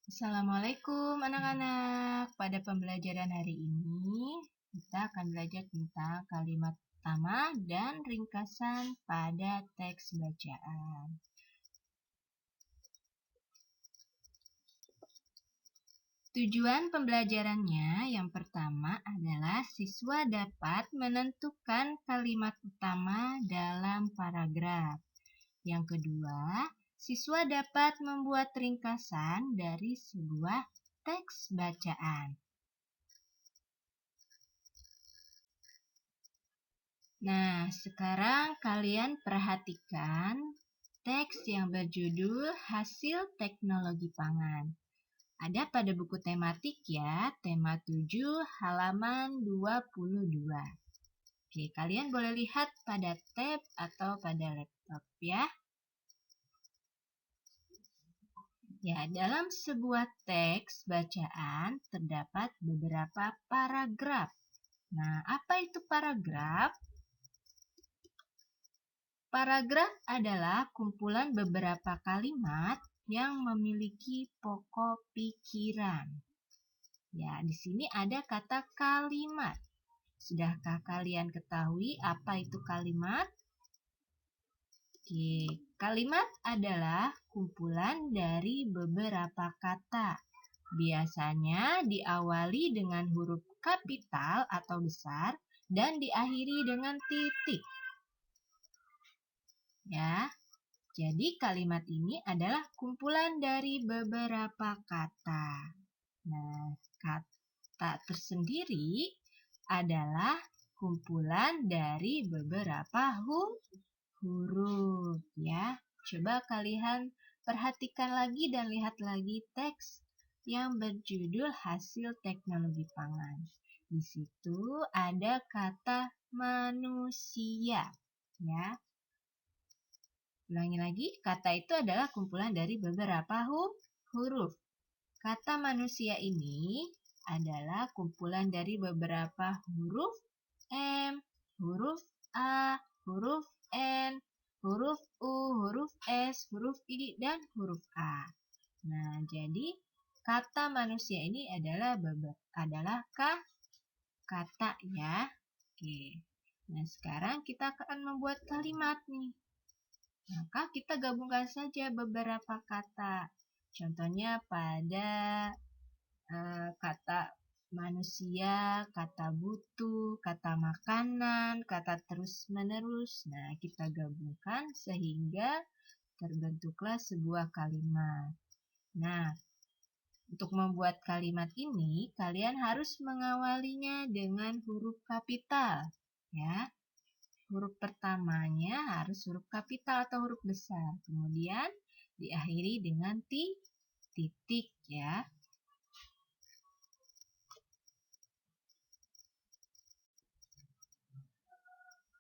Assalamualaikum anak-anak. Pada pembelajaran hari ini, kita akan belajar tentang kalimat utama dan ringkasan pada teks bacaan. Tujuan pembelajarannya yang pertama adalah siswa dapat menentukan kalimat utama dalam paragraf. Yang kedua, siswa dapat membuat ringkasan dari sebuah teks bacaan. Nah, sekarang kalian perhatikan teks yang berjudul Hasil Teknologi Pangan. Ada pada buku tematik ya, tema 7 halaman 22. Oke, kalian boleh lihat pada tab atau pada laptop ya. Ya, dalam sebuah teks bacaan terdapat beberapa paragraf. Nah, apa itu paragraf? Paragraf adalah kumpulan beberapa kalimat yang memiliki pokok pikiran. Ya, di sini ada kata kalimat. Sudahkah kalian ketahui apa itu kalimat? Oke, kalimat adalah kumpulan dari beberapa kata. Biasanya diawali dengan huruf kapital atau besar dan diakhiri dengan titik. Ya, jadi kalimat ini adalah kumpulan dari beberapa kata. Nah, kata tersendiri adalah kumpulan dari beberapa huruf ya. Coba kalian perhatikan lagi dan lihat lagi teks yang berjudul Hasil Teknologi Pangan. Di situ ada kata manusia ya. Ulangi lagi, kata itu adalah kumpulan dari beberapa huruf. Kata manusia ini adalah kumpulan dari beberapa huruf M, huruf A, huruf N, huruf U, huruf S, huruf I, dan huruf A. Nah, jadi kata manusia ini adalah kata ya. Oke. Nah, sekarang kita akan membuat kalimat nih. Maka kita gabungkan saja beberapa kata. Contohnya pada kata manusia, kata butuh, kata makanan, kata terus-menerus. Nah, kita gabungkan sehingga terbentuklah sebuah kalimat. Nah, untuk membuat kalimat ini, kalian harus mengawalinya dengan huruf kapital. Ya, huruf pertamanya harus huruf kapital atau huruf besar. Kemudian diakhiri dengan titik ya.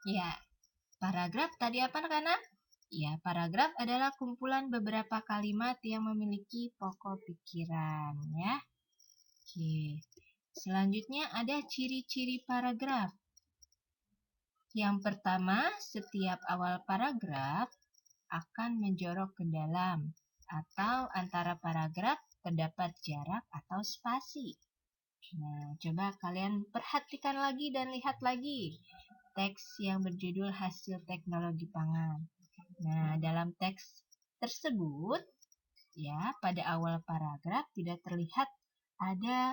Ya, paragraf tadi apa anak-anak? Ya, paragraf adalah kumpulan beberapa kalimat yang memiliki pokok pikiran ya. Oke. Selanjutnya ada ciri-ciri paragraf. Yang pertama, setiap awal paragraf akan menjorok ke dalam atau antara paragraf terdapat jarak atau spasi. Nah, coba kalian perhatikan lagi dan lihat lagi teks yang berjudul Hasil Teknologi Pangan. Nah, dalam teks tersebut, ya, pada awal paragraf tidak terlihat ada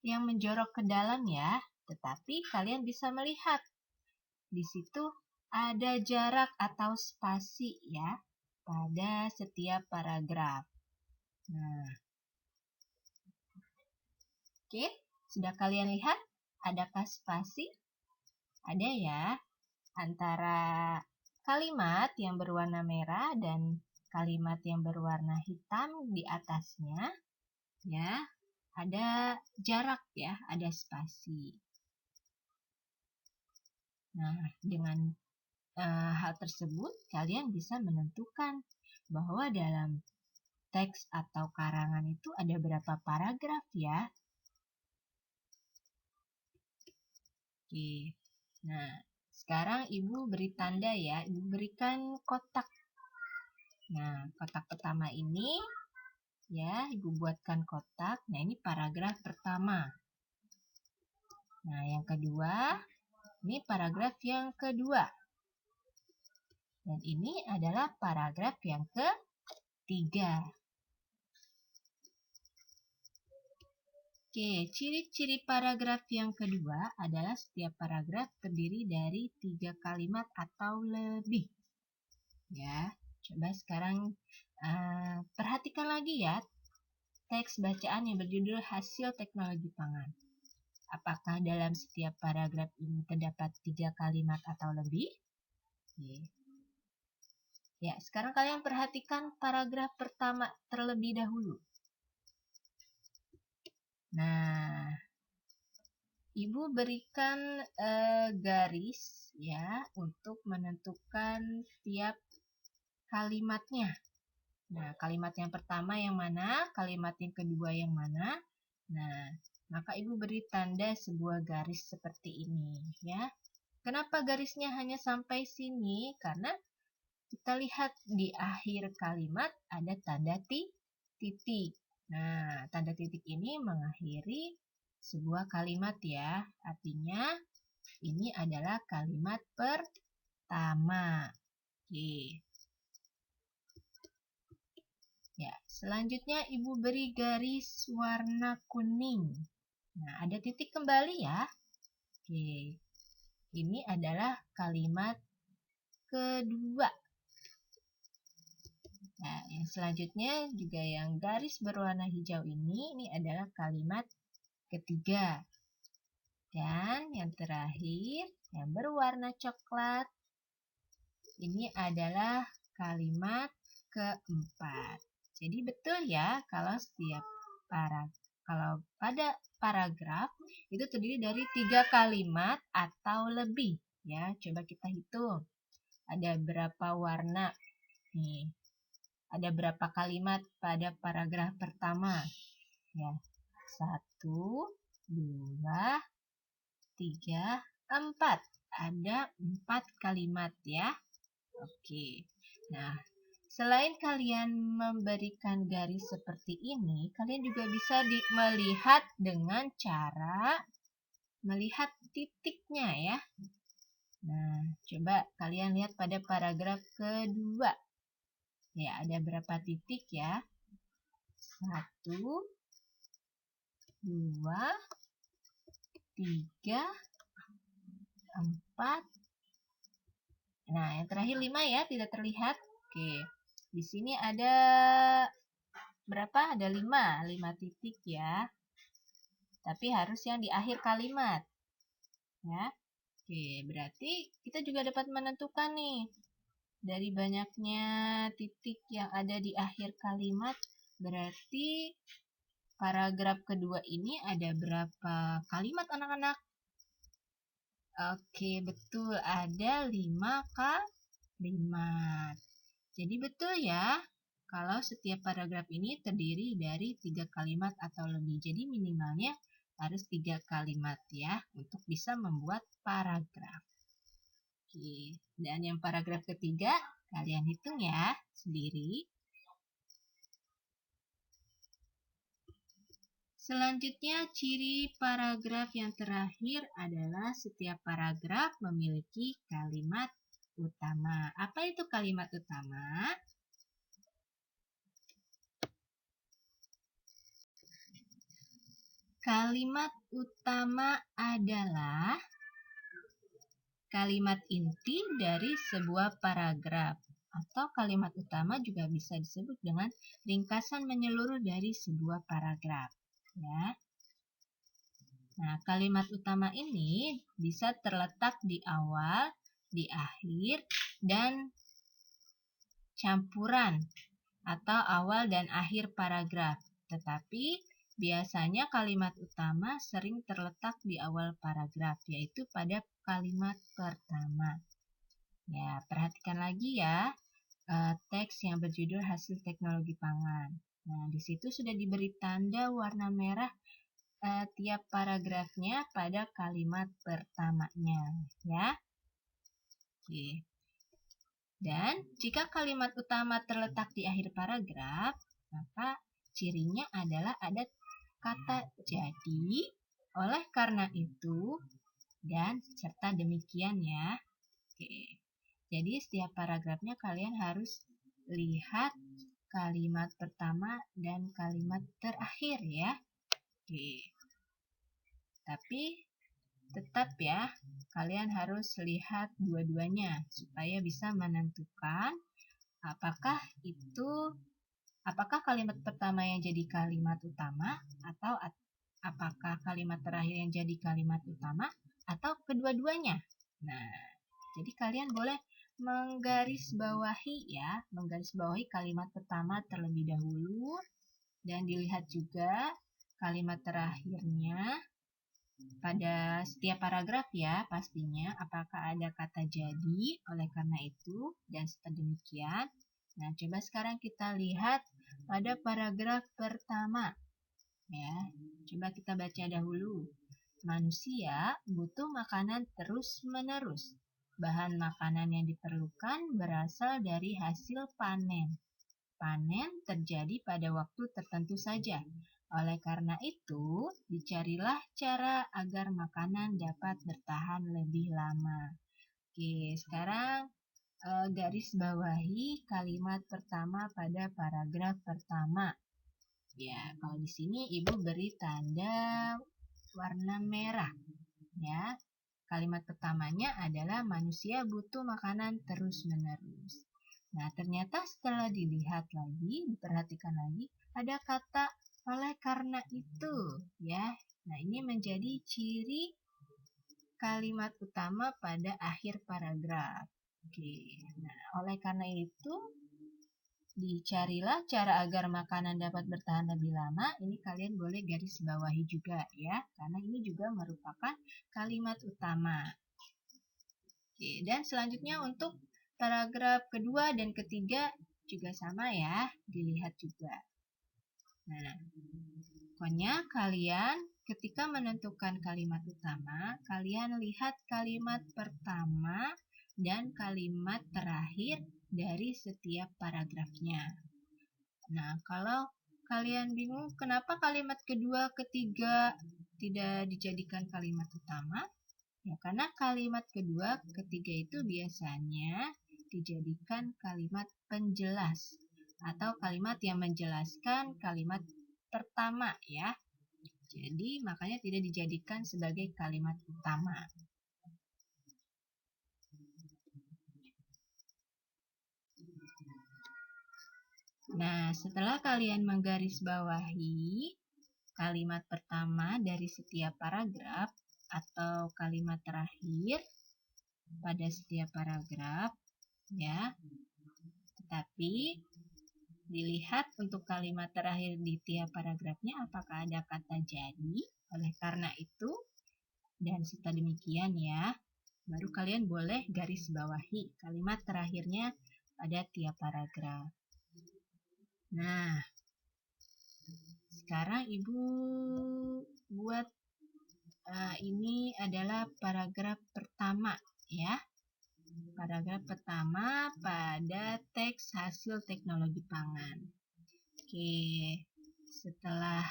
yang menjorok ke dalam ya, tetapi kalian bisa melihat di situ ada jarak atau spasi ya pada setiap paragraf. Nah, oke, sudah kalian lihat adakah spasi? Ada ya, antara kalimat yang berwarna merah dan kalimat yang berwarna hitam di atasnya, ya, ada jarak ya, ada spasi. Nah, dengan hal tersebut kalian bisa menentukan bahwa dalam teks atau karangan itu ada berapa paragraf ya. Oke. Nah, sekarang Ibu beri tanda ya, Ibu berikan kotak. Nah, kotak pertama ini Ya, Ibu buatkan kotak. Nah, ini paragraf pertama. Nah, yang kedua, ini paragraf yang kedua. Dan ini adalah paragraf yang ketiga. Oke, ciri-ciri paragraf yang kedua adalah setiap paragraf terdiri dari 3 kalimat atau lebih. Ya, coba sekarang perhatikan lagi ya teks bacaan yang berjudul hasil teknologi pangan. Apakah dalam setiap paragraf ini terdapat 3 kalimat atau lebih? Oke. Ya, sekarang kalian perhatikan paragraf pertama terlebih dahulu. Nah, Ibu berikan garis ya untuk menentukan tiap kalimatnya. Nah, kalimat yang pertama yang mana? Kalimat yang kedua yang mana? Nah, maka Ibu beri tanda sebuah garis seperti ini ya. Kenapa garisnya hanya sampai sini? Karena kita lihat di akhir kalimat ada tanda titik. Nah, tanda titik ini mengakhiri sebuah kalimat ya. Artinya ini adalah kalimat pertama. Oke. Ya, selanjutnya Ibu beri garis warna kuning. Nah, ada titik kembali ya. Oke. Ini adalah kalimat kedua. Nah, yang selanjutnya juga yang garis berwarna hijau ini adalah kalimat ketiga. Dan yang terakhir, yang berwarna coklat, ini adalah kalimat keempat. Jadi betul ya kalau pada paragraf itu terdiri dari 3 kalimat atau lebih. Ya, coba kita hitung. Ada berapa warna? Nih, ada berapa kalimat pada paragraf pertama? Ya, 1, 2, 3, 4. Ada 4 kalimat ya. Oke. Nah, selain kalian memberikan garis seperti ini, kalian juga bisa melihat dengan cara melihat titiknya ya. Nah, coba kalian lihat pada paragraf kedua. Ya, ada berapa titik ya? 1, 2, 3, 4. Nah, yang terakhir 5 ya, tidak terlihat. Oke. Di sini ada berapa? Ada 5 titik ya. Tapi harus yang di akhir kalimat. Ya. Oke, berarti kita juga dapat menentukan nih. Dari banyaknya titik yang ada di akhir kalimat, berarti paragraf kedua ini ada berapa kalimat anak-anak? Oke, betul. Ada 5 kalimat. Jadi betul ya, kalau setiap paragraf ini terdiri dari 3 kalimat atau lebih. Jadi minimalnya harus 3 kalimat ya, untuk bisa membuat paragraf. Oke, dan yang paragraf ketiga, kalian hitung ya sendiri. Selanjutnya, ciri paragraf yang terakhir adalah setiap paragraf memiliki kalimat utama. Apa itu kalimat utama? Kalimat utama adalah kalimat inti dari sebuah paragraf. Atau kalimat utama juga bisa disebut dengan ringkasan menyeluruh dari sebuah paragraf. Ya. Nah, kalimat utama ini bisa terletak di awal, di akhir, dan campuran atau awal dan akhir paragraf. Tetapi biasanya kalimat utama sering terletak di awal paragraf, yaitu pada kalimat pertama. Ya, perhatikan lagi ya teks yang berjudul hasil teknologi pangan. Nah, di situ sudah diberi tanda warna merah tiap paragrafnya pada kalimat pertamanya, ya. Oke. Dan jika kalimat utama terletak di akhir paragraf, maka cirinya adalah ada kata jadi, oleh karena itu, dan serta demikian ya. Oke. Jadi setiap paragrafnya kalian harus lihat kalimat pertama dan kalimat terakhir ya. Oke. Tapi tetap ya, kalian harus lihat dua-duanya supaya bisa menentukan apakah kalimat pertama yang jadi kalimat utama atau apakah kalimat terakhir yang jadi kalimat utama atau kedua-duanya. Nah, jadi kalian boleh menggarisbawahi kalimat pertama terlebih dahulu dan dilihat juga kalimat terakhirnya pada setiap paragraf ya pastinya apakah ada kata jadi, oleh karena itu, dan sedemikian. Nah, coba sekarang kita lihat pada paragraf pertama. Ya, coba kita baca dahulu. Manusia butuh makanan terus-menerus. Bahan makanan yang diperlukan berasal dari hasil panen. Panen terjadi pada waktu tertentu saja. Oleh karena itu, dicarilah cara agar makanan dapat bertahan lebih lama. Oke, sekarang garis bawahi kalimat pertama pada paragraf pertama. Ya, kalau di sini Ibu beri tanda warna merah. Ya, kalimat pertamanya adalah manusia butuh makanan terus-menerus. Nah, ternyata setelah dilihat lagi, diperhatikan lagi, ada kata oleh karena itu, ya. Nah, ini menjadi ciri kalimat utama pada akhir paragraf. Oke. Nah, oleh karena itu, dicarilah cara agar makanan dapat bertahan lebih lama. Ini kalian boleh garis bawahi juga ya, karena ini juga merupakan kalimat utama. Oke, dan selanjutnya untuk paragraf kedua dan ketiga juga sama ya, dilihat juga. Nah, pokoknya kalian ketika menentukan kalimat utama, kalian lihat kalimat pertama dan kalimat terakhir dari setiap paragrafnya. Nah, kalau kalian bingung kenapa kalimat kedua, ketiga tidak dijadikan kalimat utama, ya karena kalimat kedua, ketiga itu biasanya dijadikan kalimat penjelas atau kalimat yang menjelaskan kalimat pertama ya. Jadi makanya tidak dijadikan sebagai kalimat utama. Nah, setelah kalian menggarisbawahi kalimat pertama dari setiap paragraf atau kalimat terakhir pada setiap paragraf ya. Tetapi dilihat untuk kalimat terakhir di tiap paragrafnya apakah ada kata jadi, oleh karena itu, dan serta demikian ya. Baru kalian boleh garis bawahi kalimat terakhirnya pada tiap paragraf. Nah, sekarang Ibu buat ini adalah paragraf pertama ya. Paragraf pertama pada teks hasil teknologi pangan. Oke, setelah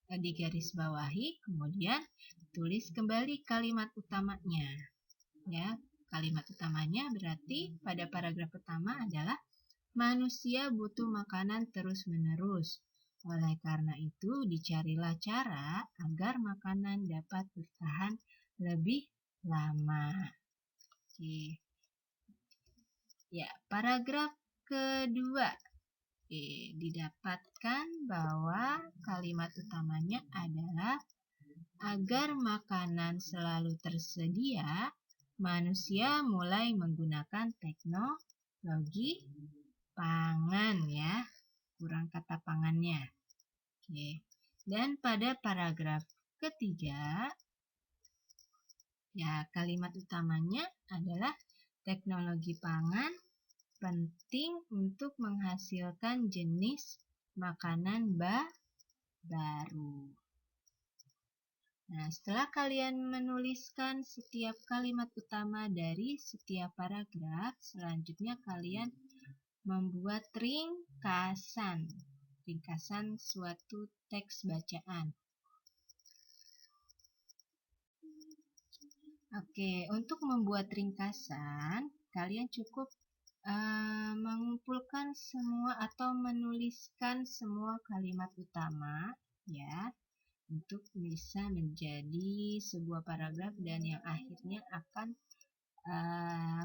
digarisbawahi, kemudian tulis kembali kalimat utamanya. Ya, kalimat utamanya berarti pada paragraf pertama adalah manusia butuh makanan terus-menerus. Oleh karena itu, dicarilah cara agar makanan dapat bertahan lebih lama. Oke. Ya, paragraf kedua. Oke, didapatkan bahwa kalimat utamanya adalah agar makanan selalu tersedia, manusia mulai menggunakan teknologi pangan ya. Kurang kata pangannya. Oke. Dan pada paragraf ketiga, ya kalimat utamanya adalah teknologi pangan penting untuk menghasilkan jenis makanan baru. Nah, setelah kalian menuliskan setiap kalimat utama dari setiap paragraf, selanjutnya kalian membuat ringkasan. ringkasan suatu teks bacaan. Oke, untuk membuat ringkasan, kalian cukup mengumpulkan semua atau menuliskan semua kalimat utama ya, untuk bisa menjadi sebuah paragraf dan yang akhirnya akan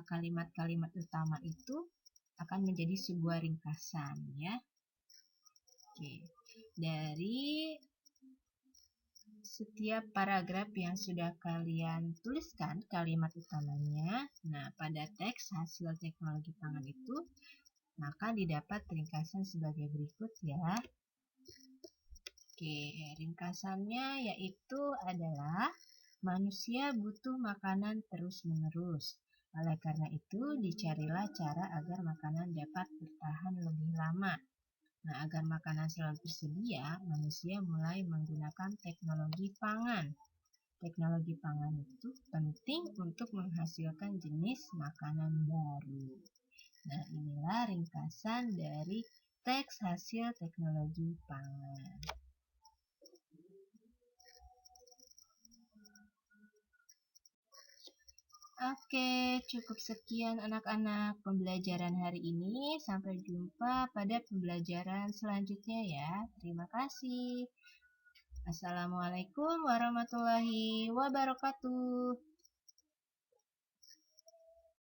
kalimat-kalimat utama itu akan menjadi sebuah ringkasan ya. Oke, dari setiap paragraf yang sudah kalian tuliskan kalimat utamanya, nah pada teks hasil teknologi pangan itu, maka didapat ringkasan sebagai berikut ya. Oke, ringkasannya yaitu adalah manusia butuh makanan terus-menerus. Oleh karena itu, dicarilah cara agar makanan dapat bertahan lebih lama. Nah, agar makanan selalu tersedia, manusia mulai menggunakan teknologi pangan. Teknologi pangan itu penting untuk menghasilkan jenis makanan baru. Nah, inilah ringkasan dari teks hasil teknologi pangan. Oke, cukup sekian anak-anak pembelajaran hari ini. Sampai jumpa pada pembelajaran selanjutnya ya. Terima kasih. Assalamualaikum warahmatullahi wabarakatuh.